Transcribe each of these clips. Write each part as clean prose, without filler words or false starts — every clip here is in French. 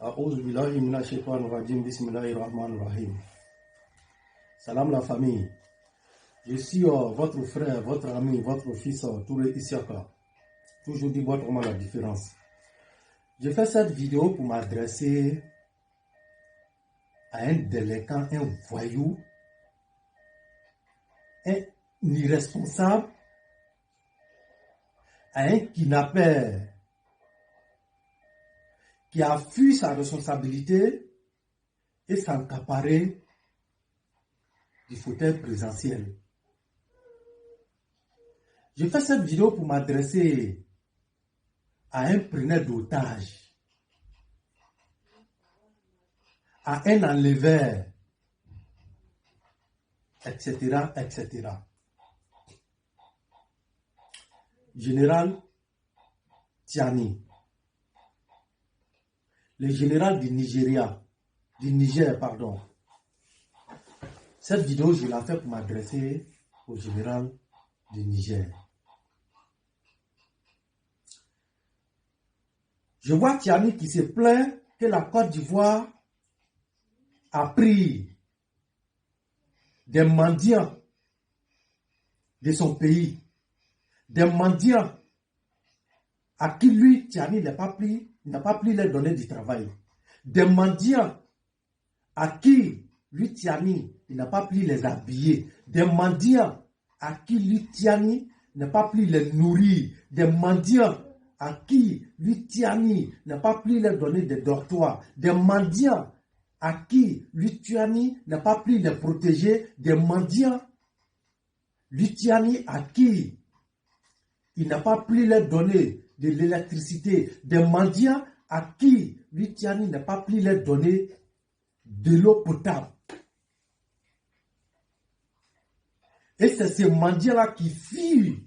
A'udhu billahi minash shaitanir rajim. Bismillahir rahmanir rahim. Salam la famille. Je suis votre frère, votre ami, votre fils Touré Isiaka. Toujours dit votre la différence. Je fais cette vidéo pour m'adresser à un délinquant, un voyou, un irresponsable, à un kidnappeur qui a fui sa responsabilité et s'accaparer du fauteuil présidentiel. Je fais cette vidéo pour m'adresser à un preneur d'otages, à un enleveur, etc., etc. Général Tiani, le général du Niger, pardon. Cette vidéo, je l'ai fait pour m'adresser au général du Niger. Je vois Tiani qui se plaint que la Côte d'Ivoire a pris des mendiants de son pays, des mendiants à qui lui, Tiani, n'a pas pris les données du travail, des mendiants à qui lui, Tiani, il n'a pas pris les habiller, des mendiants à qui lui, Tiani, n'a pas pris les nourrir, des mendiants à qui lui, Tiani, n'a pas pris les données des dortoirs, des mendiants à qui lui, Tiani, n'a pas pris les protéger, des mendiants, lui, Tiani, à qui il n'a pas pris les données de l'électricité, des mendiants à qui lui, Tiani, n'a pas pris les données de l'eau potable. Et c'est ces mendiants-là qui fuient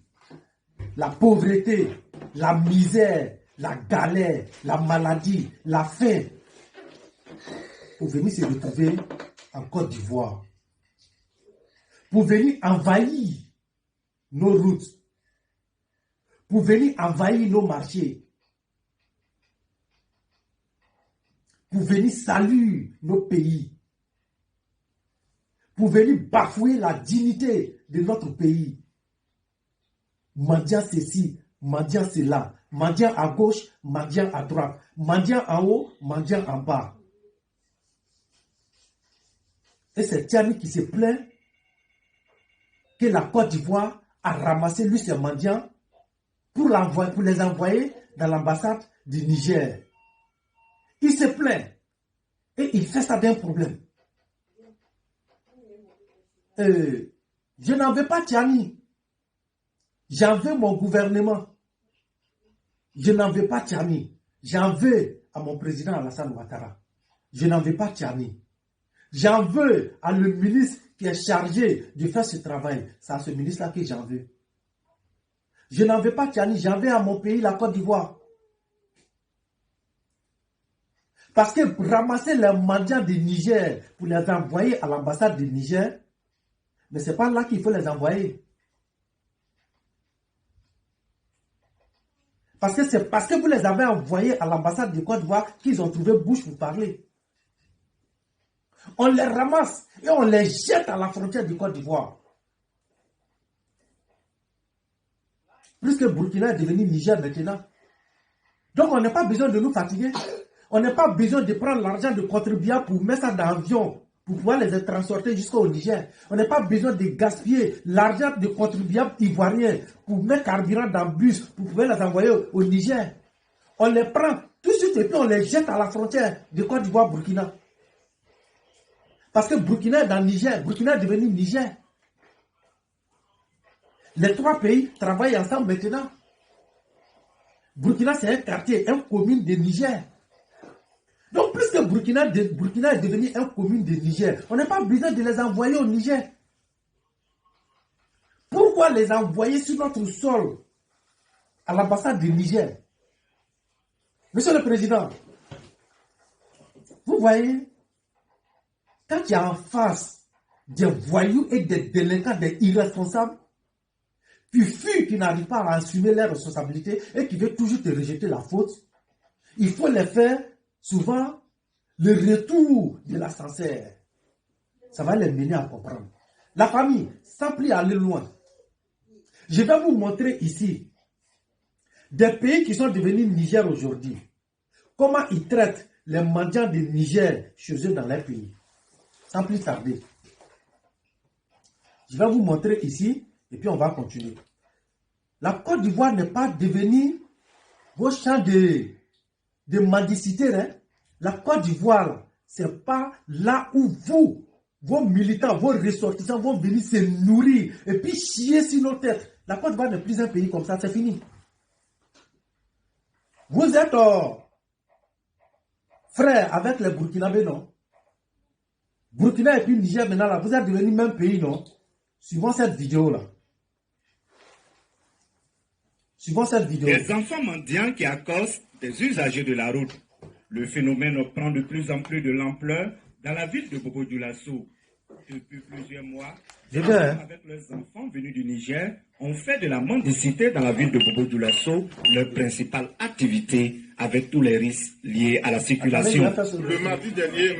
la pauvreté, la misère, la galère, la maladie, la faim, pour venir se retrouver en Côte d'Ivoire, pour venir envahir nos routes, pour venir envahir nos marchés, pour venir saluer nos pays, pour venir bafouer la dignité de notre pays. Mendiant ceci, mendiant cela, mendiant à gauche, mendiant à droite, mendiant en haut, mendiant en bas. Et c'est Tiani qui se plaint que la Côte d'Ivoire a ramassé lui ses mendiants pour les envoyer dans l'ambassade du Niger. Il se plaint et il fait ça d'un problème. Je n'en veux pas Tiani. J'en veux mon gouvernement. Je n'en veux pas Tiani. J'en veux à mon président Alassane Ouattara. Je n'en veux pas Tiani. J'en veux à le ministre qui est chargé de faire ce travail. C'est à ce ministre-là que j'en veux. Je n'en veux pas Tiani. J'en veux à mon pays, la Côte d'Ivoire. Parce que ramasser les mendiants du Niger pour les envoyer à l'ambassade du Niger, mais ce n'est pas là qu'il faut les envoyer. Parce que c'est parce que vous les avez envoyés à l'ambassade de Côte d'Ivoire qu'ils ont trouvé bouche pour parler. On les ramasse et on les jette à la frontière du Côte d'Ivoire. Puisque Burkina est devenu Niger maintenant. Donc on n'a pas besoin de nous fatiguer. On n'a pas besoin de prendre l'argent de contribuables pour mettre ça dans l'avion, pour pouvoir les transporter jusqu'au Niger. On n'a pas besoin de gaspiller l'argent de contribuables ivoiriens pour mettre carburant dans le bus, pour pouvoir les envoyer au Niger. On les prend tout de suite et puis on les jette à la frontière de Côte d'Ivoire-Burkina. Parce que Burkina est dans le Niger, Burkina est devenu Niger. Les trois pays travaillent ensemble maintenant. Burkina, c'est un quartier, une commune de Niger. Donc, puisque Burkina est devenu une commune de Niger, on n'a pas besoin de les envoyer au Niger. Pourquoi les envoyer sur notre sol à l'ambassade du Niger? Monsieur le Président, vous voyez, quand il y a en face des voyous et des délinquants, des irresponsables, qui fuient, qui n'arrivent pas à assumer leurs responsabilités et qui veulent toujours te rejeter la faute, il faut les faire souvent le retour de l'ascenseur, ça va les mener à comprendre. La famille, sans plus aller loin, je vais vous montrer ici des pays qui sont devenus Niger aujourd'hui. Comment ils traitent les mendiants de Niger chez eux dans leur pays. Sans plus tarder. Je vais vous montrer ici et puis on va continuer. La Côte d'Ivoire n'est pas devenue vos champs de mendicité. Hein? La Côte d'Ivoire, ce n'est pas là où vous, vos militants, vos ressortissants vont venir se nourrir et puis chier sur nos têtes. La Côte d'Ivoire n'est plus un pays comme ça, c'est fini. Vous êtes frères avec les Burkinabés, non? Burkina et puis Niger maintenant, là, vous êtes devenus même pays, non? Suivant cette vidéo-là. Suivant cette vidéo. Des enfants mendiants qui accostent des usagers de la route. Le phénomène prend de plus en plus de l'ampleur dans la ville de Bobo-Dioulasso. Depuis plusieurs mois, des femmes avec leurs enfants venus du Niger ont fait de la mendicité dans la ville de Bobo-Dioulasso leur principale activité avec tous les risques liés à la circulation. Le mardi dernier,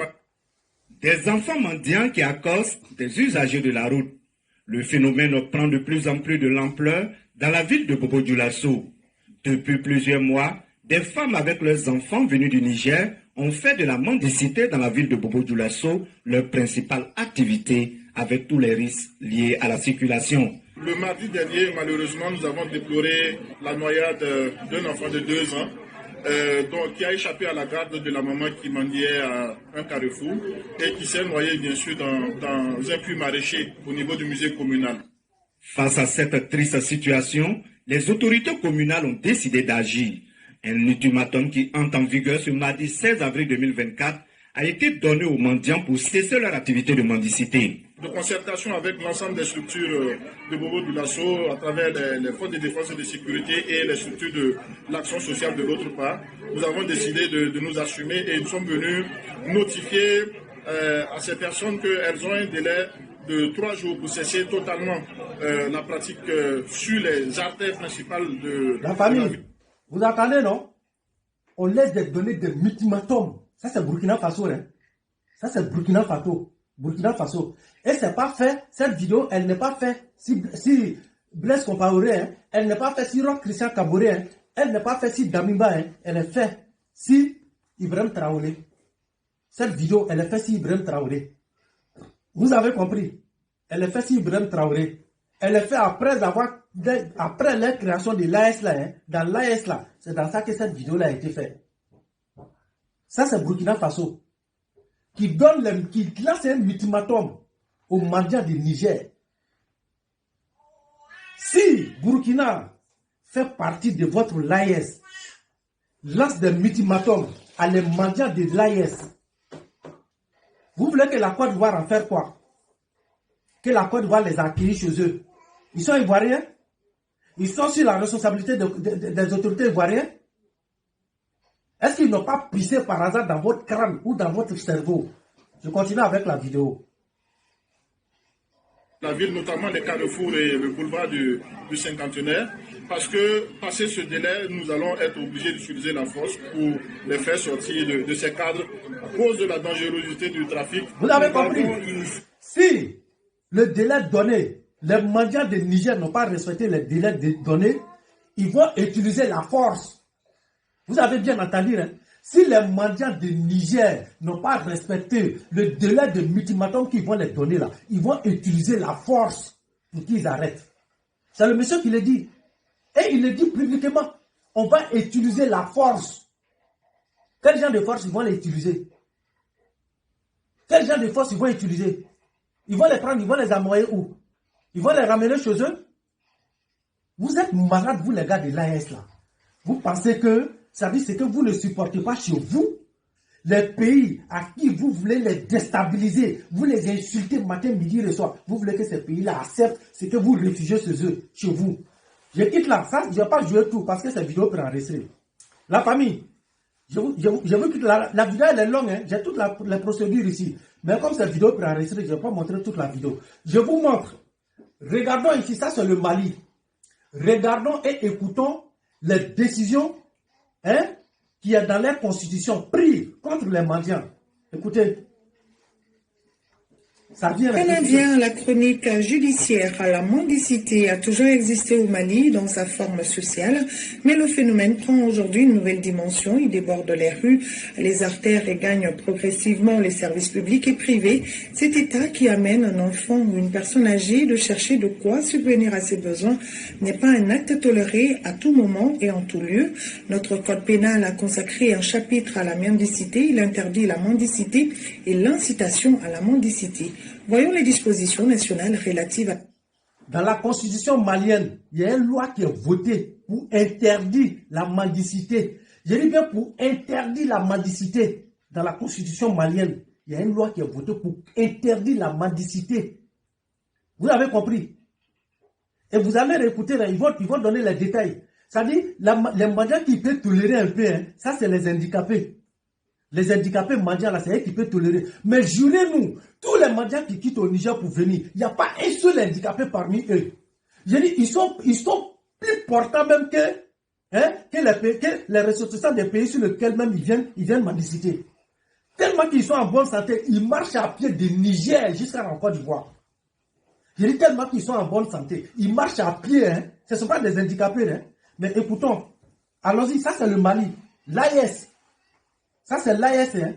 des enfants mendiants qui accostent des usagers de la route. Le phénomène prend de plus en plus de l'ampleur dans la ville de Bobo-Dioulasso. Depuis plusieurs mois, des femmes avec leurs enfants venus du Niger ont fait de la mendicité dans la ville de Bobo-Dioulasso leur principale activité avec tous les risques liés à la circulation. Le mardi dernier, malheureusement, nous avons déploré la noyade d'un enfant de 2 ans qui a échappé à la garde de la maman qui mendiait à un carrefour et qui s'est noyé bien sûr dans un puits maraîcher au niveau du musée communal. Face à cette triste situation, les autorités communales ont décidé d'agir. Un ultimatum qui entre en vigueur ce mardi 16 avril 2024 a été donné aux mendiants pour cesser leur activité de mendicité. De concertation avec l'ensemble des structures de Bobo-Dioulasso à travers les forces de défense et de sécurité et les structures de l'action sociale de l'autre part, nous avons décidé de nous assumer et nous sommes venus notifier à ces personnes qu'elles ont un délai de 3 jours pour cesser totalement la pratique sur les artères principales de la famille. Vous entendez, non? On laisse donner des ultimatums. Ça, c'est Burkina Faso. Hein? Ça, c'est Burkina Faso. Et c'est pas fait, cette vidéo, elle n'est pas faite si Blaise Compaoré, hein? Elle n'est pas faite si Roch Christian Kaboré, hein? Elle n'est pas faite si Damiba, hein? Elle est faite si Ibrahim Traoré. Cette vidéo, elle est faite si Ibrahim Traoré. Vous avez compris? Elle est faite si Ibrahim Traoré. Elle est faite après la création de l'AS là, hein? Dans l'AS là, c'est dans ça que cette vidéo là a été faite. Ça, c'est Burkina Faso qui lance un ultimatum aux mendiants du Niger. Si Burkina fait partie de votre l'AS, lance des ultimatums à les mendiants de l'AS, vous voulez que la Côte d'Ivoire en faire quoi? Que la Côte d'Ivoire les accueille chez eux. Ils sont ivoiriens? Ils sont sur la responsabilité des autorités ivoiriennes? Est-ce qu'ils n'ont pas pissé par hasard dans votre crâne ou dans votre cerveau? Je continue avec la vidéo. La ville, notamment les carrefours et le boulevard du Cinquantenaire, parce que, passé ce délai, nous allons être obligés d'utiliser la force pour les faire sortir de ces cadres à cause de la dangerosité du trafic. Vous avez compris? Si le délai donné, les mendiants de Niger n'ont pas respecté le délai donné, ils vont utiliser la force. Vous avez bien entendu, hein? Si les mendiants de Niger n'ont pas respecté le délai de ultimatum qu'ils vont les donner là, ils vont utiliser la force pour qu'ils arrêtent. C'est le monsieur qui le dit. Et il le dit publiquement. On va utiliser la force. Quel genre de force ils vont les utiliser? Quel genre de force ils vont utiliser? Ils vont les prendre, ils vont les envoyer où? Ils vont les ramener chez eux? Vous êtes malades, vous les gars de l'AS là. Vous pensez que ça veut dire c'est que vous ne supportez pas chez vous les pays à qui vous voulez les déstabiliser, vous les insultez matin, midi et soir. Vous voulez que ces pays-là acceptent ce que vous réfugiez chez vous. Je quitte là, ça, je ne vais pas jouer tout parce que cette vidéo peut enregistrer. La famille, je veux quitter la vidéo elle est longue, hein? J'ai toutes les procédures ici. Mais comme cette vidéo peut enregistrer, je ne vais pas montrer toute la vidéo. Je vous montre. Regardons ici, ça c'est le Mali. Regardons et écoutons les décisions qui est dans la constitution prise contre les mendiants. Écoutez. Canadien, la chronique judiciaire à la mendicité a toujours existé au Mali dans sa forme sociale, mais le phénomène prend aujourd'hui une nouvelle dimension. Il déborde les rues, les artères et gagne progressivement les services publics et privés. Cet état qui amène un enfant ou une personne âgée de chercher de quoi subvenir à ses besoins n'est pas un acte toléré à tout moment et en tout lieu. Notre code pénal a consacré un chapitre à la mendicité. Il interdit la mendicité et l'incitation à la mendicité. Voyons les dispositions nationales relatives à... Dans la constitution malienne, il y a une loi qui est votée pour interdire la mendicité. Je dis bien pour interdire la mendicité. Dans la constitution malienne, il y a une loi qui est votée pour interdire la mendicité. Vous avez compris? Et vous allez réécouter, ils vont donner les détails. C'est-à-dire, les mendiants qui peuvent tolérer un peu, ça c'est les handicapés. Les handicapés mendiants, là, c'est eux qui peuvent tolérer. Mais jurez-nous, tous les mendiants qui quittent au Niger pour venir, il n'y a pas un seul handicapé parmi eux. Je dis, ils sont plus portants même que les ressortissants des pays sur lesquels même ils viennent mendiciter. Tellement qu'ils sont en bonne santé, ils marchent à pied de Niger jusqu'à la Côte d'Ivoire. Je dis tellement qu'ils sont en bonne santé, ils marchent à pied, ce ne sont pas des handicapés. Mais écoutons, allons-y, ça c'est le Mali, l'AES. Ça, c'est l'AES,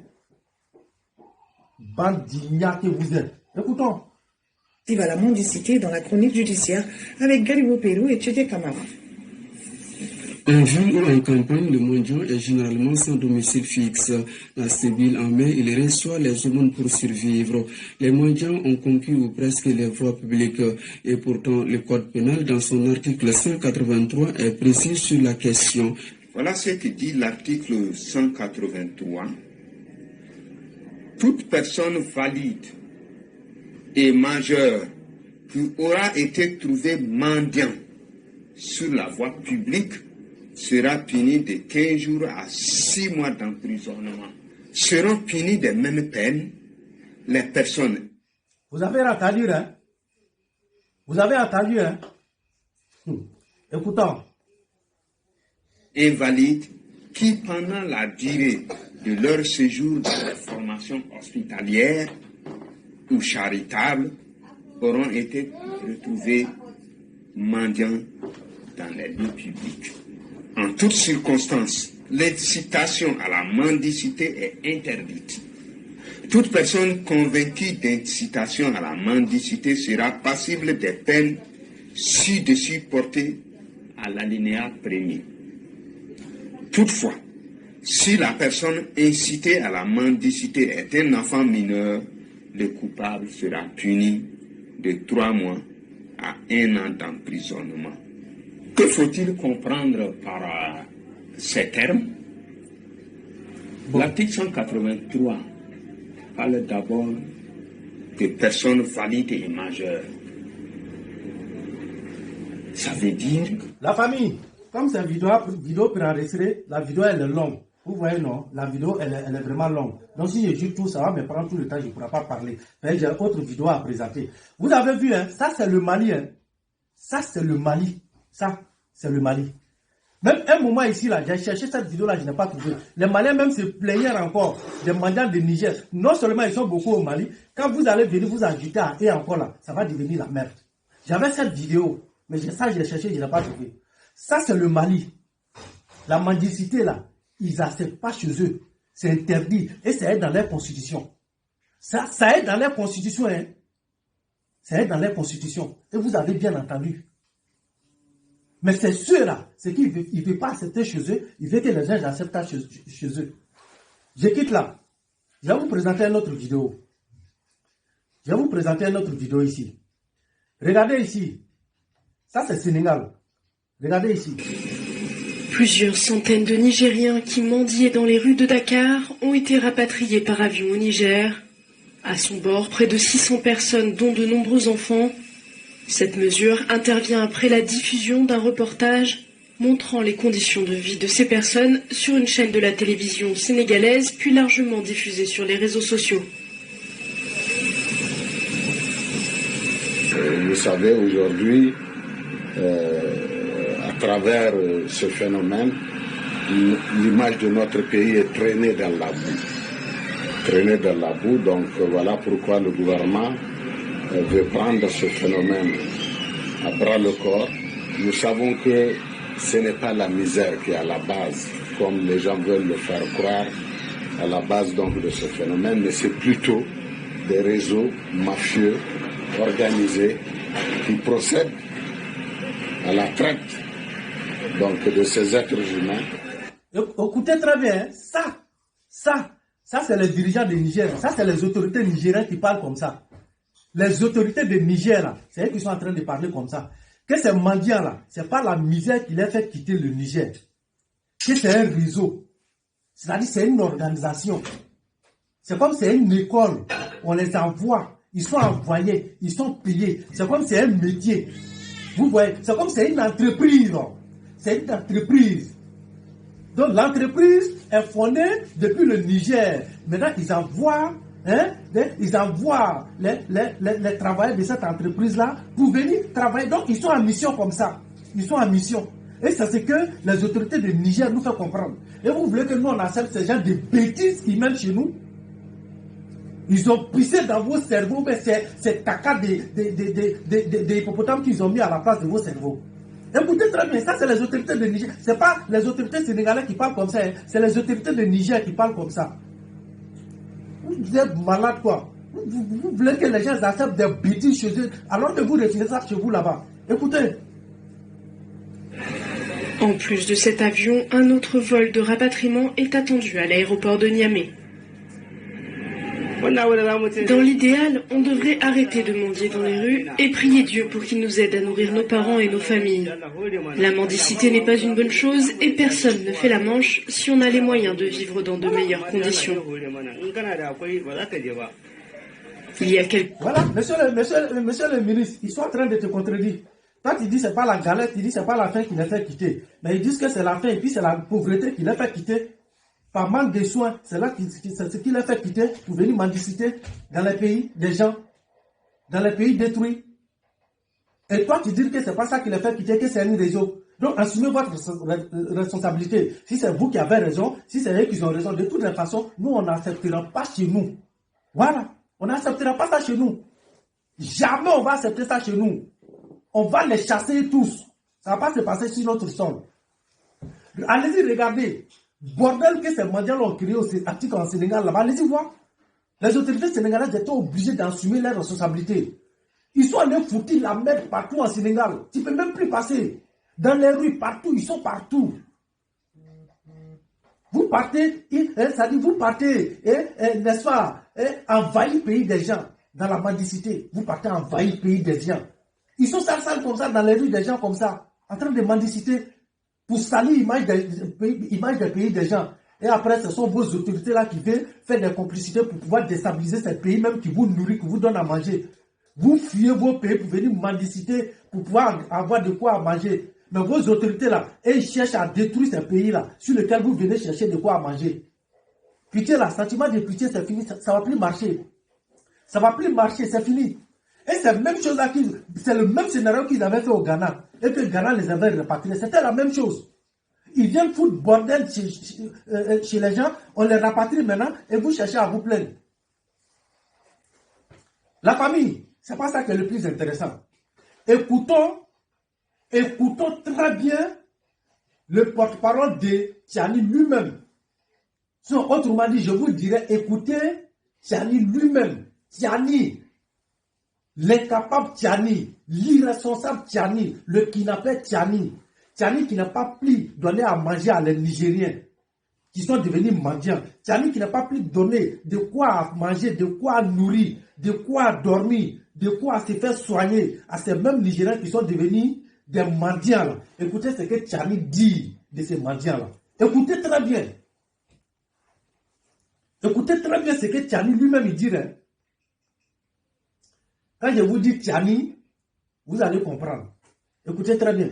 Bande d'ignats que vous êtes. Écoutons. Il va à la mendicité dans la chronique judiciaire avec Galibo Pérou et Tchédé Kamara. En ville ou en campagne, le mendiant est généralement sans domicile fixe. À Séville, en mai, il reçoit les aumônes pour survivre. Les mendiants ont conquis ou presque les voies publiques. Et pourtant, le code pénal, dans son article 183, est précis sur la question. Voilà ce que dit l'article 183. Toute personne valide et majeure qui aura été trouvée mendiant sur la voie publique sera punie de 15 jours à 6 mois d'emprisonnement. Seront punis des mêmes peines les personnes. Vous avez entendu, Vous avez entendu, Écoutons. Invalides qui, pendant la durée de leur séjour dans les formations hospitalières ou charitables, auront été retrouvés mendiants dans les lieux publics. En toutes circonstances, l'incitation à la mendicité est interdite. Toute personne convaincue d'incitation à la mendicité sera passible des peines ci-dessus portées à l'alinéa premier. Toutefois, si la personne incitée à la mendicité est un enfant mineur, le coupable sera puni de 3 mois à 1 an d'emprisonnement. Que faut-il comprendre par ces termes? L'article 183 parle d'abord de personnes valides et majeures. Ça veut dire... La famille, comme c'est une vidéo préenregistrée, la vidéo elle est longue. Vous voyez, non? La vidéo elle est vraiment longue. Donc si je joue tout, ça va me prendre tout le temps, je ne pourrai pas parler. Mais j'ai autre vidéo à présenter. Vous avez vu, ça c'est le Mali. Ça c'est le Mali. Ça, c'est le Mali. Même un moment ici, là, j'ai cherché cette vidéo-là, je n'ai pas trouvé. Les Maliens même se plaignaient encore des mendiants de Niger. Non seulement ils sont beaucoup au Mali, quand vous allez venir vous ajouter à et encore là, ça va devenir la merde. J'avais cette vidéo, mais ça, je l'ai cherché, je n'ai pas trouvé. Ça, c'est le Mali. La mendicité, là, ils n'acceptent pas chez eux. C'est interdit. Et ça est dans leur constitution. Ça est dans leur constitution, Ça est dans leur constitution. Et vous avez bien entendu. Mais c'est ceux-là, c'est qu'ils ne veulent pas accepter chez eux, ils veulent que les gens acceptent chez eux. Je quitte là. Je vais vous présenter une autre vidéo. Je vais vous présenter une autre vidéo ici. Regardez ici. Ça, c'est Sénégal. Regardez ici. Plusieurs centaines de Nigériens qui mendiaient dans les rues de Dakar ont été rapatriés par avion au Niger. À son bord, près de 600 personnes, dont de nombreux enfants. Cette mesure intervient après la diffusion d'un reportage montrant les conditions de vie de ces personnes sur une chaîne de la télévision sénégalaise, puis largement diffusée sur les réseaux sociaux. Vous savez, aujourd'hui, à travers ce phénomène, l'image de notre pays est traînée dans la boue. traîner dans la boue. Donc voilà pourquoi le gouvernement veut prendre ce phénomène à bras le corps. Nous savons que ce n'est pas la misère qui est à la base, comme les gens veulent le faire croire, à la base donc de ce phénomène, mais c'est plutôt des réseaux mafieux organisés qui procèdent à la traite donc de ces êtres humains. Écoutez très bien, ça c'est les dirigeants du Niger, ça c'est les autorités nigériennes qui parlent comme ça. Les autorités de Niger, là, c'est eux qui sont en train de parler comme ça. Que ces mendiants-là, c'est pas la misère qui les fait quitter le Niger. Que c'est un réseau. C'est-à-dire c'est une organisation. C'est comme c'est une école. On les envoie. Ils sont envoyés. Ils sont payés. C'est comme c'est un métier. Vous voyez, c'est comme c'est une entreprise. C'est une entreprise. Donc l'entreprise est fondée depuis le Niger. Maintenant, ils envoient les travailleurs de cette entreprise-là pour venir travailler. Donc, ils sont en mission comme ça. Ils sont en mission. Et c'est ce que les autorités de Niger nous font comprendre. Et vous voulez que nous, on accepte ces gens de bêtises qui mènent chez nous? Ils ont pissé dans vos cerveaux, mais c'est caca des hippopotames qu'ils ont mis à la place de vos cerveaux. Écoutez très bien, ça c'est les autorités de Niger. Ce n'est pas les autorités sénégalaises qui parlent comme ça, hein. C'est les autorités de Niger qui parlent comme ça. Vous êtes malade quoi. Vous voulez que les gens acceptent des bêtises chez eux alors que vous refusez ça chez vous là-bas. Écoutez. En plus de cet avion, un autre vol de rapatriement est attendu à l'aéroport de Niamey. Dans l'idéal, on devrait arrêter de mendier dans les rues et prier Dieu pour qu'il nous aide à nourrir nos parents et nos familles. La mendicité n'est pas une bonne chose et personne ne fait la manche si on a les moyens de vivre dans de meilleures conditions. Il y a quelques... Voilà, monsieur le ministre, ils sont en train de te contredire. Quand ils disent que ce n'est pas la galette, ils disent que ce n'est pas la faim qui les fait quitter. Mais ils disent que c'est la faim et puis c'est la pauvreté qui les fait quitter. Par manque de soins, c'est ce qui les fait quitter pour venir mendiciter dans les pays des gens, dans les pays détruits. Et toi, tu dis que ce n'est pas ça qui les fait quitter, que c'est un réseau. Donc, assumez votre responsabilité. Si c'est vous qui avez raison, si c'est eux qui ont raison, de toutes les façons, nous, on n'acceptera pas chez nous. Voilà. On n'acceptera pas ça chez nous. Jamais on va accepter ça chez nous. On va les chasser tous. Ça ne va pas se passer sur notre sol. Allez-y, regardez. Bordel que ces mendiants ont créé en Sénégal là-bas. Allez-y voir. Les autorités sénégalaises étaient obligées d'assumer leurs responsabilités. Ils sont allés foutre la merde partout en Sénégal. Tu ne peux même plus passer. Dans les rues, partout, ils sont partout. Vous partez, ça dit, vous partez, n'est-ce pas, envahir le pays des gens, dans la mendicité. Vous partez envahir le pays des gens. Ils sont sales comme ça, dans les rues des gens comme ça, en train de mendiciter, pour salir l'image des pays des gens. Et après, ce sont vos autorités-là qui viennent faire des complicités pour pouvoir déstabiliser ces pays, même qui vous nourrit, qui vous donne à manger. Vous fuyez vos pays pour venir mendiciter, pour pouvoir avoir de quoi à manger. Mais vos autorités-là, elles cherchent à détruire ces pays-là, sur lesquels vous venez chercher de quoi à manger. Pitié là, sentiment de pitié, c'est fini, ça ne va plus marcher. Ça ne va plus marcher, c'est fini. Et c'est la même chose là, c'est le même scénario qu'ils avaient fait au Ghana. Et que le Ghana les avait rapatriés. C'était la même chose. Ils viennent foutre bordel chez les gens, on les rapatrie maintenant, et vous cherchez à vous plaindre. La famille, c'est pas ça qui est le plus intéressant. Écoutons très bien le porte-parole de Tchani lui-même. Autrement dit, je vous dirais, écoutez Tchani lui-même. Tchani, l'incapable Tchani, l'irresponsable Tchani, le kidnappé Tchani. Tchani qui n'a pas pu donner à manger à les Nigériens, qui sont devenus mendiants. Tchani qui n'a pas pu donner de quoi manger, de quoi nourrir, de quoi dormir, de quoi se faire soigner à ces mêmes Nigériens qui sont devenus des mendiants là. Écoutez ce que Tchani dit de ces mendiants là. Écoutez très bien. Écoutez très bien ce que Tchani lui-même dirait. Quand je vous dis Tchani, vous allez comprendre. Écoutez très bien.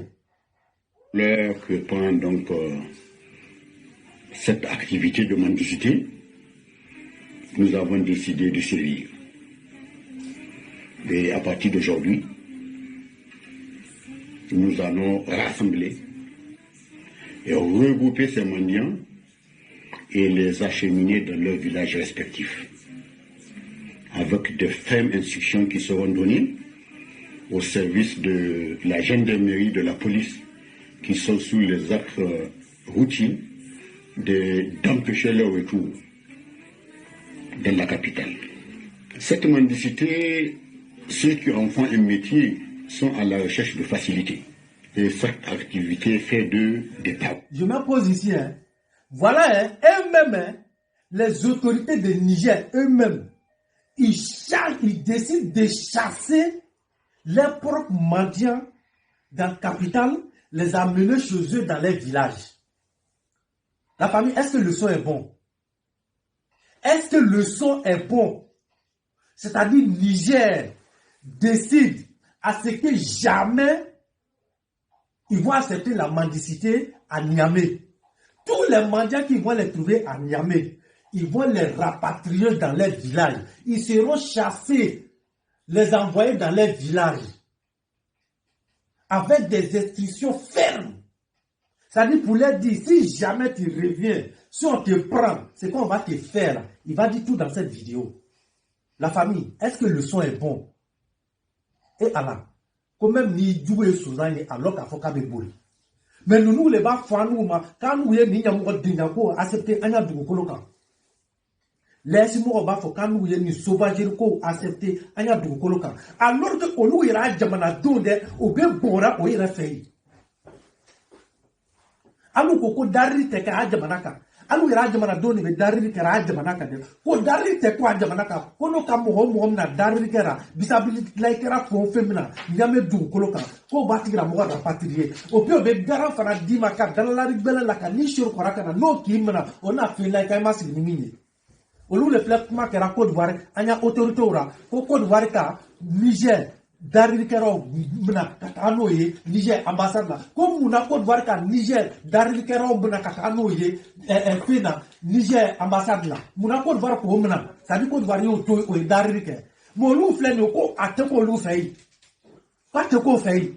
L'heure que prend donc cette activité de mendicité, nous avons décidé de sévir. Et à partir d'aujourd'hui, nous allons rassembler et regrouper ces mendiants et les acheminer dans leurs villages respectifs, avec de fermes instructions qui seront données au service de la gendarmerie, de la police, qui sont sous les actes routiers, d'empêcher leur retour dans la capitale. Cette mendicité, ceux qui en font un métier sont à la recherche de facilité. Et cette activité fait d'eux des taupes. Je me pose ici, voilà, eux-mêmes, les autorités de Niger, eux-mêmes, ils décident de chasser leurs propres mendiants dans la capitale, les amener chez eux dans les villages. La famille, est-ce que le son est bon? Est-ce que le son est bon? C'est-à-dire Niger décide à ce que jamais ils vont accepter la mendicité à Niamey. Tous les mendiants qui vont les trouver à Niamey, ils vont les rapatrier dans les villages. Ils seront chassés, les envoyer dans les villages avec des instructions fermes. C'est-à-dire pour leur dire, si jamais tu reviens, si on te prend, c'est qu'on va te faire. Il va dire tout dans cette vidéo. La famille, est-ce que le son est bon? Et Allah, quand même ni jouer sous un alors qu'il faut qu'à boule. Mais nous les bas nous quand nous y ni nyamu dinako accepter anya du koloka. Laisse-moi bas faut quand nous y ni sauvage ko accepter anya du koloka. Alors que olu ira jamana donde o be bora o ira fei. Alu koko dari te ka jamanaka. Alu ira jamana donde be dari te ra jamanaka de. Ko dari te ko jamanaka. Ko no ka mo na dari kera bisability like era fo femina. Nyame du koloka. Ko batira mo ga patrier. O pio be garan fana di maka dalala ribela la ka ni shuru koraka na no kimna. Ona fe like ay masi ni mini. Olu le flek ma kera Côte d'Ivoire anya autorité ora. Ko Côte d'Ivoire ka Niger dari kero mna katano ye Niger ambassade la comme muna Côte d'Ivoire ka Niger dari kero mna katano ye fina Niger ambassade la muna Côte d'Ivoire ko mna ça dit Côte d'Ivoire yo to o dari ke mo lu fle no ko ateko lu fei pas te ko fei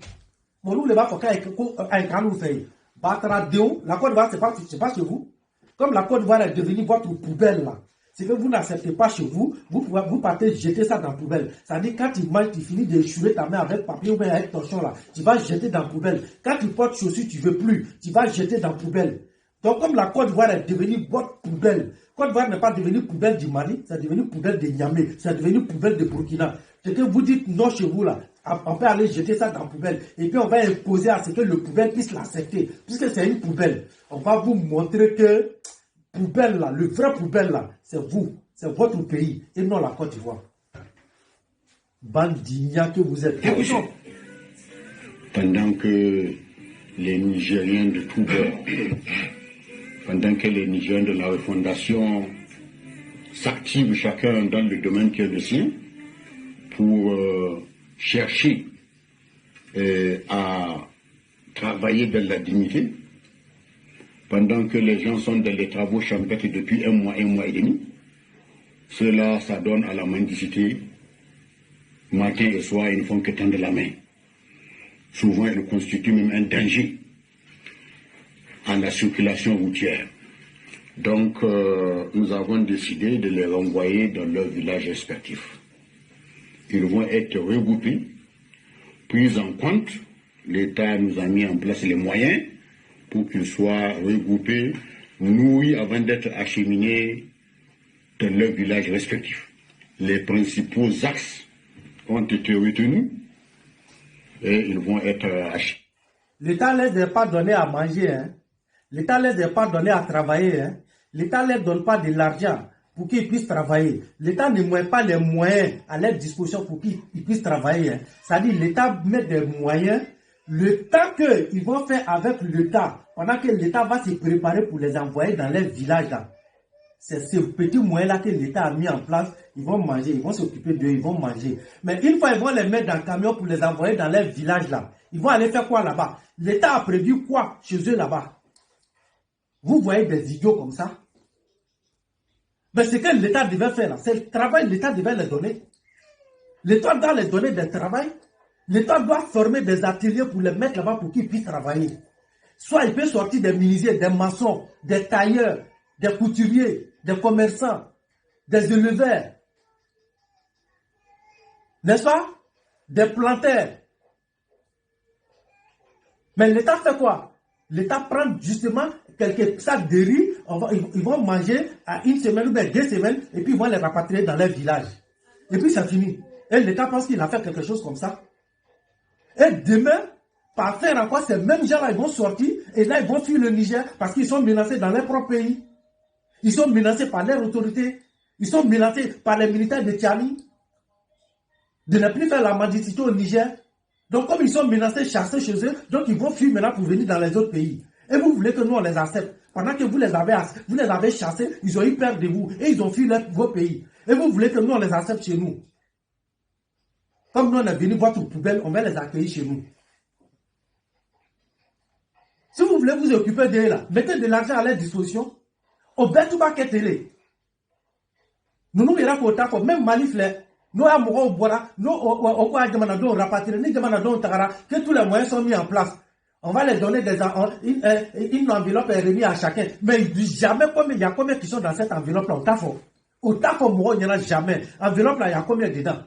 mo lu le ba ko kai ko ay kanu fei batra deo la Côte d'Ivoire c'est pas chez vous comme la Côte d'Ivoire est devenue votre poubelle là. C'est que vous n'acceptez pas chez vous, vous partez jeter ça dans la poubelle. Ça dit quand tu manges, tu finis de chourer ta main avec papier ou bien avec torchon là, tu vas jeter dans la poubelle. Quand tu portes chaussures, tu veux plus, tu vas jeter dans la poubelle. Donc comme la Côte d'Ivoire est devenue votre poubelle, Côte d'Ivoire n'est pas devenue poubelle du Mali, c'est devenu poubelle de Niamey, c'est devenu poubelle de Burkina. C'est que vous dites non chez vous là, on peut aller jeter ça dans la poubelle. Et puis on va imposer à ce que le poubelle puisse l'accepter. Puisque c'est une poubelle, on va vous montrer que poubelle là, le vrai poubelle là, c'est vous, c'est votre pays et non la Côte d'Ivoire. Bande d'ignacs que vous êtes. Pendant que les Nigériens de tout bord, pendant que les Nigériens de la refondation s'activent chacun dans le domaine qui est le sien pour chercher à travailler dans la dignité, pendant que les gens sont dans les travaux champêtres depuis un mois et demi, cela, ça donne à la mendicité. Matin et soir, ils ne font que tendre la main. Souvent, ils constituent même un danger à la circulation routière. Donc, nous avons décidé de les renvoyer dans leur village respectif. Ils vont être regroupés, pris en compte. L'État nous a mis en place les moyens pour qu'ils soient regroupés, nourris avant d'être acheminés dans leur village respectif. Les principaux axes ont été retenus et ils vont être acheminés. L'État ne les a pas donné à manger, hein. L'État ne les a pas donné à travailler, hein. L'État ne leur donne pas de l'argent pour qu'ils puissent travailler. L'État ne met pas les moyens à leur disposition pour qu'ils puissent travailler, hein. C'est-à-dire l'État met des moyens. Le temps qu'ils vont faire avec l'État, pendant que l'État va se préparer pour les envoyer dans les villages là, c'est ce petit moyen-là que l'État a mis en place. Ils vont manger, ils vont s'occuper d'eux, ils vont manger. Mais une fois ils vont les mettre dans le camion pour les envoyer dans les villages là, ils vont aller faire quoi là-bas? L'État a prévu quoi chez eux là-bas? Vous voyez des idiots comme ça? Mais ce que l'État devait faire là, c'est le travail que l'État devait les donner. L'État doit les donner du travail. L'État doit former des ateliers pour les mettre là-bas pour qu'ils puissent travailler. Soit il peut sortir des menuisiers, des maçons, des tailleurs, des couturiers, des commerçants, des éleveurs, n'est-ce pas? Des planteurs. Mais l'État fait quoi? L'État prend justement quelques sacs de riz, ils vont manger à une semaine ou bien 2 semaines, et puis ils vont les rapatrier dans leur village. Et puis c'est fini. Et l'État pense qu'il a fait quelque chose comme ça. Et demain, par faire encore, ces mêmes gens-là, ils vont sortir, et là, ils vont fuir le Niger, parce qu'ils sont menacés dans leur propre pays. Ils sont menacés par leurs autorités. Ils sont menacés par les militaires de Tchami de ne plus faire la mendicité au Niger. Donc, comme ils sont menacés, chassés chez eux, donc ils vont fuir maintenant pour venir dans les autres pays. Et vous voulez que nous, on les accepte. Pendant que vous les avez chassés, ils ont eu peur de vous et ils ont fui vos pays. Et vous voulez que nous, on les accepte chez nous. Comme nous, on est venu votre poubelle, on va les accueillir chez nous. Si vous voulez vous occuper d'eux, là, mettez de l'argent à leur disposition. Au Betouba Ketele. Nous nous verrons qu'au taco, même Malifle, nous avons au Bora, nous au Demandon rapatrié, ni Demandon Tagara, que tous les moyens sont mis en place. On va les donner une enveloppe est remise à chacun. Mais jamais combien, il y a combien qui sont dans cette enveloppe-là au Tafo. Au Tafo, il n'y en a jamais. Enveloppe là, il y a combien dedans?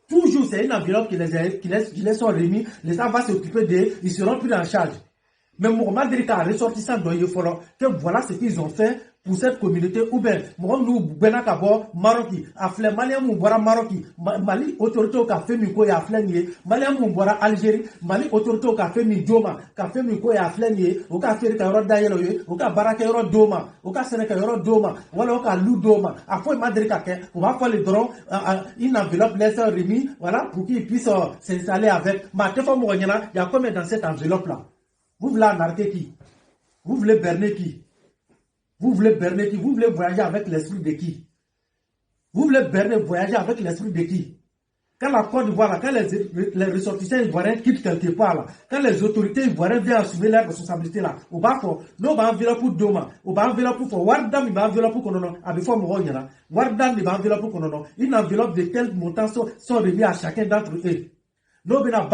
Toujours, c'est une enveloppe qui les sont remis. L'État va s'occuper d'eux, ils seront pris en charge. Mais Mohamed Drika a ressorti ça dans Yefolo, que voilà ce qu'ils ont fait pour cette communauté. Ou bien, Mohamed Benakabo, Maroki, Afle, Malien Mouboura Maroki, Mali, autorité au café Miko et Aflenier, Malien Mouboura Algérie, Mali, autorité au café Midjoma, café Miko et Aflenier, au café Kayoro Dayeloye, au café Barakayoro Doma, au café Sénékayoro Doma, voilà au café Lou Doma, à fois Madrika, on va faire le drone, une enveloppe laisse remis, voilà, pour qu'ils puissent s'installer avec. Mais il y a combien dans cette enveloppe-là? Vous voulez anarquer qui? Vous voulez berner qui? Vous voulez berner qui? Vous voulez voyager avec l'esprit de qui? Vous voulez berner, voyager avec l'esprit de qui? Quand la Côte d'Ivoire, quand les ressortissants ivoiriens quittent quelque part, là, quand les autorités ivoiriennes viennent assumer leurs responsabilités, là, au bas, nous va environ pour Doma, au bas environ pour Wardam, il va environ pour Konono, à before Mouroyana, Wardam, il va environ pour Konono, une enveloppe de tels montants sont remis à chacun d'entre eux. No bena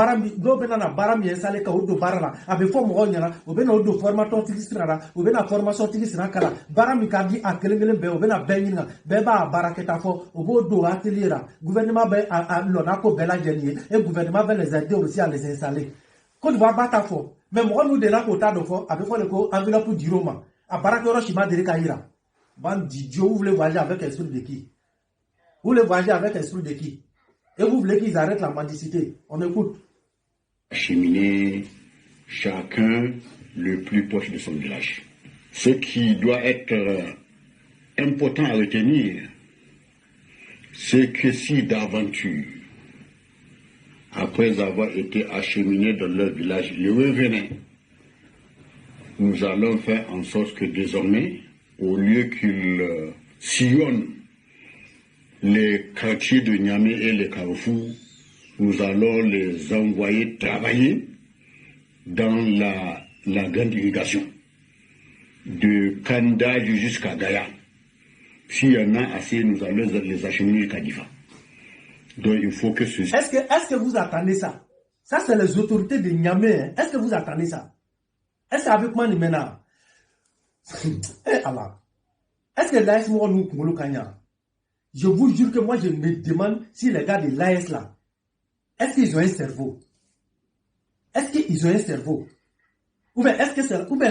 na barami esale ka odo barala abe fo mo nyana obena odo formaton tilisrara obena formation tilisra kala barami ka di akelengelen be obena benyina be ba baraketa fo obo ateliera gouvernement be a lona ko bela jeni et gouvernement be les aider aussi à les installer ko va bata fo mais mo nous de la kota do fo abe fo le ko enveloppe diroma a barakero shima de kaira ban didio vous voulez voyager avec l'esprit de qui? Vous voulez voyager avec l'esprit de qui? Et vous voulez qu'ils arrêtent la mendicité? On écoute. Acheminer chacun le plus proche de son village. Ce qui doit être important à retenir, c'est que si d'aventure, après avoir été acheminés dans leur village, ils revenaient, nous allons faire en sorte que désormais, au lieu qu'ils sillonnent les quartiers de Niamey et les carrefours, nous allons les envoyer travailler dans la grande irrigation, de Kanda jusqu'à Gaïa. S'il y en a assez, nous allons les acheminer jusqu'à Difa. Donc il faut que ceci... Est-ce que vous attendez ça? Ça, c'est les autorités de Niamey. Hein? Est-ce que vous attendez ça? Est-ce qu'avec moi, maintenant, Allah, est-ce que l'AS nous Koumolo Kanya? Je vous jure que moi, je me demande si les gars de l'AS là, est-ce qu'ils ont un cerveau? Est-ce qu'ils ont un cerveau? Ou bien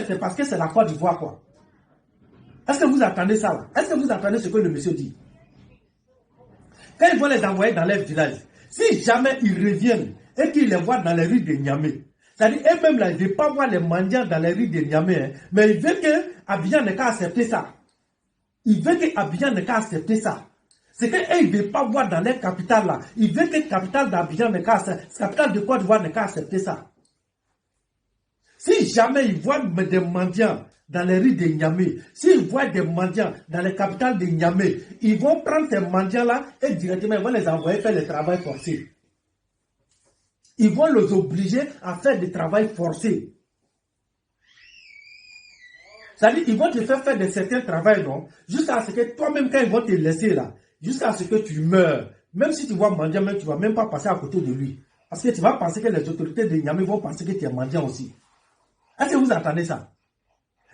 c'est parce que c'est la Côte d'Ivoire, quoi? Est-ce que vous attendez ça là? Est-ce que vous attendez ce que le monsieur dit? Quand ils vont les envoyer dans leur village, si jamais ils reviennent et qu'ils les voient dans les rues de Niamey, c'est-à-dire eux-mêmes là, ils ne veulent pas voir les mendiants dans les rues de Niamey, hein, mais ils veulent que Abidjan n'ait qu'à accepter ça. Ils veulent que Abidjan n'ait qu'à accepter ça. C'est qu'ils ne veulent pas voir dans leur capitale là. Ils veulent que la capitale d'Abidjan n'ait qu'à accepter, la capitale de Côte d'Ivoire n'ait qu'à accepter ça. Si jamais ils voient des mendiants dans les rues de Niamey, s'ils voient des mendiants dans les capitales de Niamey, ils vont prendre ces mendiants-là et directement ils vont les envoyer faire le travail forcé. Ils vont les obliger à faire du travail forcé. C'est-à-dire qu'ils vont te faire de certains travaux, non? Jusqu'à ce que toi-même, quand ils vont te laisser là, jusqu'à ce que tu meurs, même si tu vois mendiant, tu ne vas même pas passer à côté de lui. Parce que tu vas penser que les autorités de Niamey vont penser que tu es mendiant aussi. Est-ce que vous entendez ça?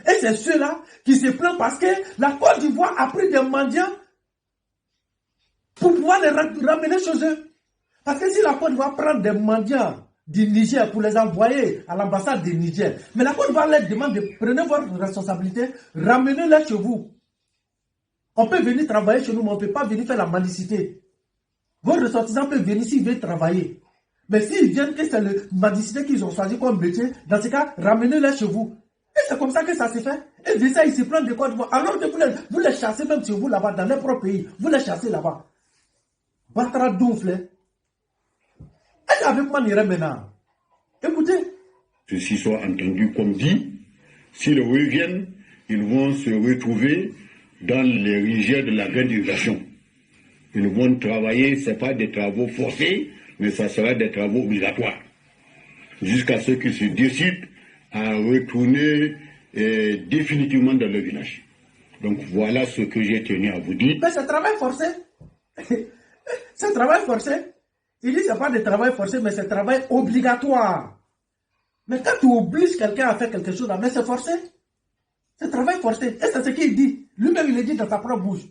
Et c'est ceux-là qui se plaignent parce que la Côte d'Ivoire a pris des mendiants pour pouvoir les ramener chez eux. Parce que si la Côte d'Ivoire prend des mendiants du Niger pour les envoyer à l'ambassade du Niger, mais la Côte d'Ivoire leur demande de prendre votre responsabilité, ramenez-les chez vous. On peut venir travailler chez nous, mais on ne peut pas venir faire la mendicité. Vos ressortissants peuvent venir s'ils veulent travailler. Mais s'ils viennent que c'est le mendicité qu'ils ont choisi comme métier, dans ce cas, ramenez-les chez vous. Et c'est comme ça que ça se fait. Et de ça, ils se plaignent de Côte d'Ivoire. Alors que vous les chassez même chez vous là-bas, dans leur propre pays. Vous les chassez là-bas. Batra Doufle. Et avec moi, n'irait maintenant. Écoutez. Ceci soit entendu comme dit, s'ils reviennent, ils vont se retrouver dans les rivières de la grande irrigation. Ils vont travailler, ce n'est pas des travaux forcés, mais ça sera des travaux obligatoires. Jusqu'à ce qu'ils se décident à retourner définitivement dans le village. Donc voilà ce que j'ai tenu à vous dire. Mais c'est travail forcé. C'est travail forcé. Il dit que ce n'est pas de travail forcé, mais c'est travail obligatoire. Mais quand tu obliges quelqu'un à faire quelque chose, mais c'est forcé. C'est travail forcé. Et c'est ce qu'il dit. Lui-même, il le dit dans sa propre bouche.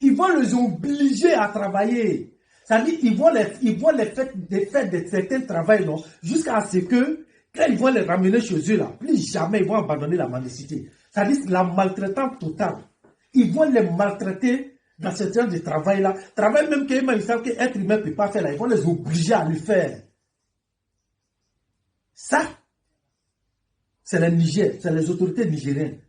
Ils vont les obliger à travailler. C'est-à-dire qu'ils vont les faire de certains travails, non, jusqu'à ce que, quand ils vont les ramener chez eux, là, plus jamais ils vont abandonner la mendicité. C'est-à-dire la maltraitance totale. Ils vont les maltraiter dans ce genre de travail-là. Travail même qu'ils savent qu'être humain ne peut pas faire, là. Ils vont les obliger à le faire. Ça, c'est le Niger, c'est les autorités nigériennes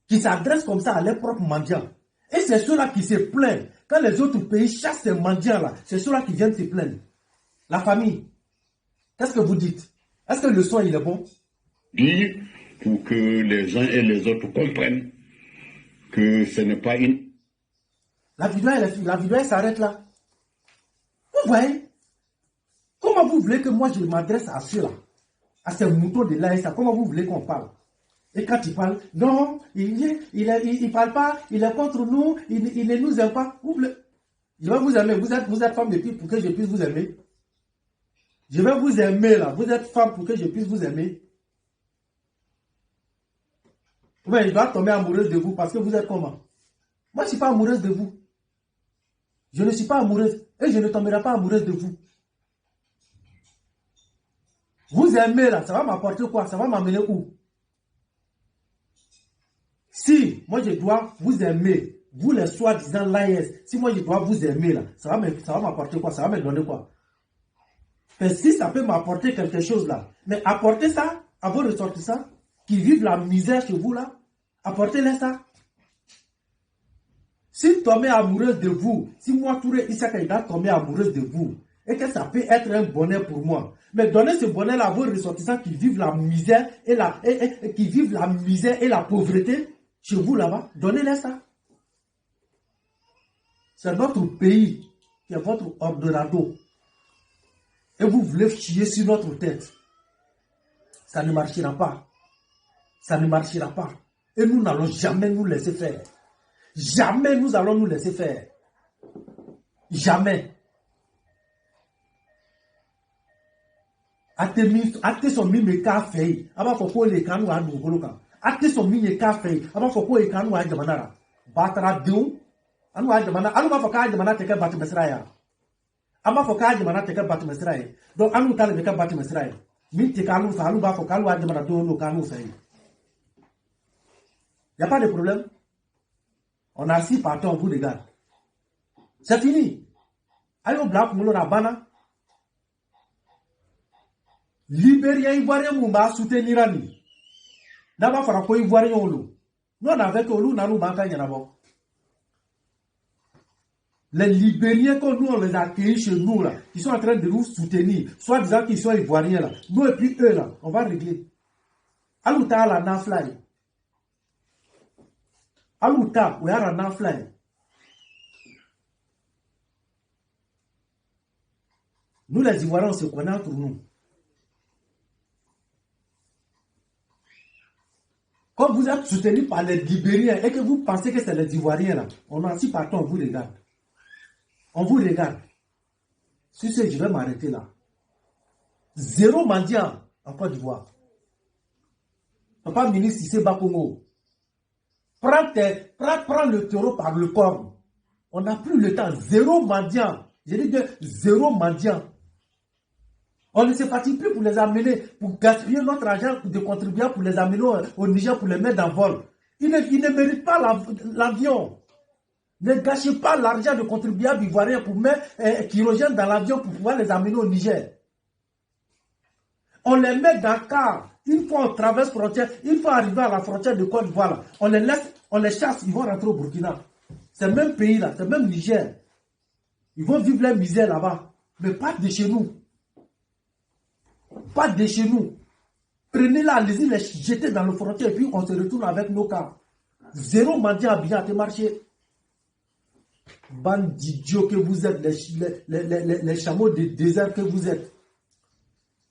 qui s'adressent comme ça à leurs propres mendiants. Et c'est ceux-là qui se plaignent. Quand les autres pays chassent ces mendiants-là, c'est ceux-là qui viennent se plaindre. La famille, qu'est-ce que vous dites? Est-ce que le soin, il est bon? Dire pour que les uns et les autres comprennent que ce n'est pas une... La vidéo, elle s'arrête là. Vous voyez? Comment vous voulez que moi je m'adresse à ceux-là, à ces moutons de l'ASA? Comment vous voulez qu'on parle? Et quand il parle, non, il parle pas, il est contre nous, il ne nous aime pas. Je vais vous aimer. Vous êtes femme de qui pour que je puisse vous aimer? Je vais vous aimer là. Vous êtes femme pour que je puisse vous aimer. Ouais, je dois tomber amoureuse de vous parce que vous êtes comment? Moi, je ne suis pas amoureuse de vous. Je ne suis pas amoureuse et je ne tomberai pas amoureuse de vous. Vous aimer là, ça va m'apporter quoi? Ça va m'amener où? Si moi je dois vous aimer, vous les soi-disant l'AS, si moi je dois vous aimer là, ça va m'apporter quoi? Ça va me donner quoi? Mais si ça peut m'apporter quelque chose là, mais apportez ça à vos ressortissants qui vivent la misère chez vous là, apportez-les ça. Si tomber amoureuse de vous, si moi Touré Issaka Ida tomber amoureuse de vous, et que ça peut être un bonheur pour moi, mais donnez ce bonheur là à vos ressortissants qui vivent la misère qui vivent la misère et la pauvreté chez vous là-bas, donnez-les ça. C'est notre pays qui est votre Eldorado. Et vous voulez chier sur notre tête. Ça ne marchera pas. Ça ne marchera pas. Et nous n'allons jamais nous laisser faire. Jamais nous allons nous laisser faire. Jamais. Ate son mime café. Aba foko le kanu anu holoka. Ate son mime café. Aba foko le kanu anu jamanara. Batara deu. Anu anu jamana. Anu ma foka jamana teke batu mesraya. Ama foka jamana teke batu mesraya. Donc anu tale teke batu mesraya. Mi teke anu sa anu ba foka anu anu jamana deu no kanu sa. Y a pas de problème. On a 6 partants au bout de garde. C'est fini. Ayo black mulo na bana. Libérien ivoirien mumba soutenir ani. D'abord fera quoi ivoirien olo. Nous on avait que olo na nous banka yanabo. Les Libériens quand nous on les a accueillis chez nous là, qui sont en train de nous soutenir, soit disant qu'ils sont ivoiriens là. Nous et puis eux là, on va régler. Alouta la nafly. Alouta ou yara nafly. Nous les Ivoiriens on se connaît entre nous. Quand vous êtes soutenu par les Libériens et que vous pensez que c'est les Ivoiriens là, on a 6 partants, on vous regarde. On vous regarde. Si c'est, je vais m'arrêter là. 0 mendiant en Côte d'Ivoire. Papa ministre Cissé Bakongo. Prends le taureau par le corps. On n'a plus le temps. Zéro mendiant. J'ai dit que zéro mendiant. On ne se fatigue plus pour les amener, pour gaspiller notre argent de contribuables pour les amener au Niger, pour les mettre en vol. Ils ne méritent pas l'avion. Ne gâchez pas l'argent de contribuables ivoiriens pour mettre kyrogène dans l'avion pour pouvoir les amener au Niger. On les met dans le car. Une fois on traverse la frontière, une fois arrivé à la frontière de Côte d'Ivoire, on les laisse, on les chasse, ils vont rentrer au Burkina. C'est le même pays là, c'est le même Niger. Ils vont vivre leur misère là-bas. Mais pas de chez nous. Pas de chez nous. Prenez-la, allez-y, les jetez dans le frontière et puis on se retourne avec nos cas. Zéro mendiant habillé à te marcher. Bande d'idiots que vous êtes, les chameaux de désert que vous êtes.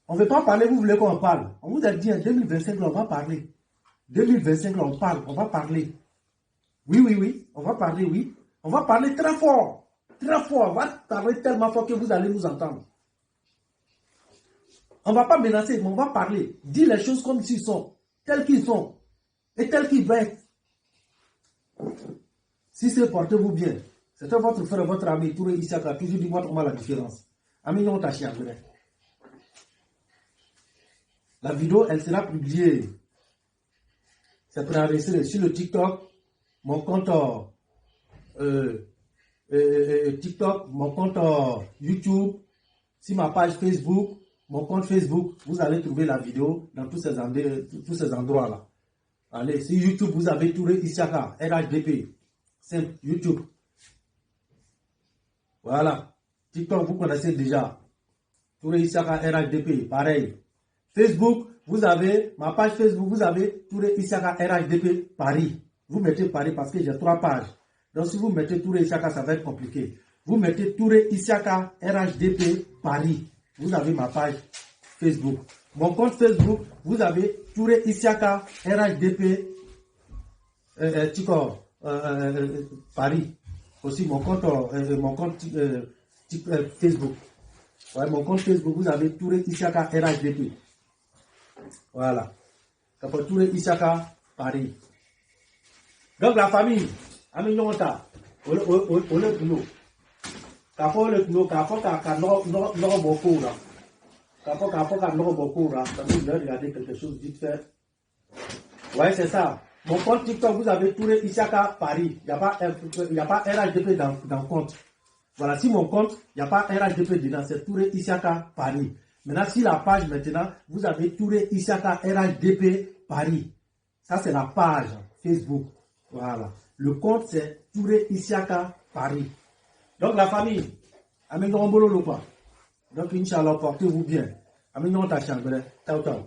On ne veut pas parler, vous voulez qu'on parle. On vous a dit en 2025, là, on va parler. 2025, là, on parle, on va parler. Oui, on va parler, oui. On va parler très fort. Très fort. On va parler tellement fort que vous allez nous entendre. On ne va pas menacer, mais on va parler. Dire les choses comme s'ils sont, tels qu'ils sont, et tels qu'ils vont être. Si c'est portez-vous bien. C'était votre frère, votre ami, Touré Issaka, toujours dis-moi comment la différence. Ami, non, t'as chiant. La vidéo, elle sera publiée. C'est préenregistré sur le TikTok, mon compte TikTok, mon compte YouTube, sur ma page Facebook, mon compte Facebook, vous allez trouver la vidéo dans tous ces endroits-là. Allez, sur YouTube, vous avez Touré Issaka, RHDP. C'est YouTube. Voilà. TikTok, vous connaissez déjà. Touré Issaka, RHDP, pareil. Facebook, vous avez, ma page Facebook, vous avez Touré Issaka, RHDP, Paris. Vous mettez Paris parce que j'ai 3 pages. Donc si vous mettez Touré Issaka, ça va être compliqué. Vous mettez Touré Issaka, RHDP, Paris. Vous avez ma page Facebook. Mon compte Facebook, vous avez Touré Issaka, RHDP, Paris. Aussi mon compte Facebook. Ouais, mon compte Facebook, vous avez Touré Issaka, RHDP. Voilà. Après Touré Issaka, Paris. Donc la famille, Aminyonta, on est pour nous. Quand le nous, quand on beaucoup là. Quand on beaucoup là, ça veut dire regarder quelque chose vite fait. Ouais, c'est ça. Mon compte TikTok, vous avez Touré Issaka Paris. Il n'y a pas RHDP dans le compte. Voilà, si mon compte, il n'y a pas RHDP dedans, c'est Touré Issaka Paris. Maintenant, si la page maintenant, vous avez Touré Issaka RHDP Paris. Ça, c'est la page Facebook. Voilà. Le compte, c'est Touré Issaka Paris. Donc, la famille, Aménon Bolo Lopa. Donc, Inch'Allah, portez-vous bien. Aménon Tachangre. Ciao, ciao.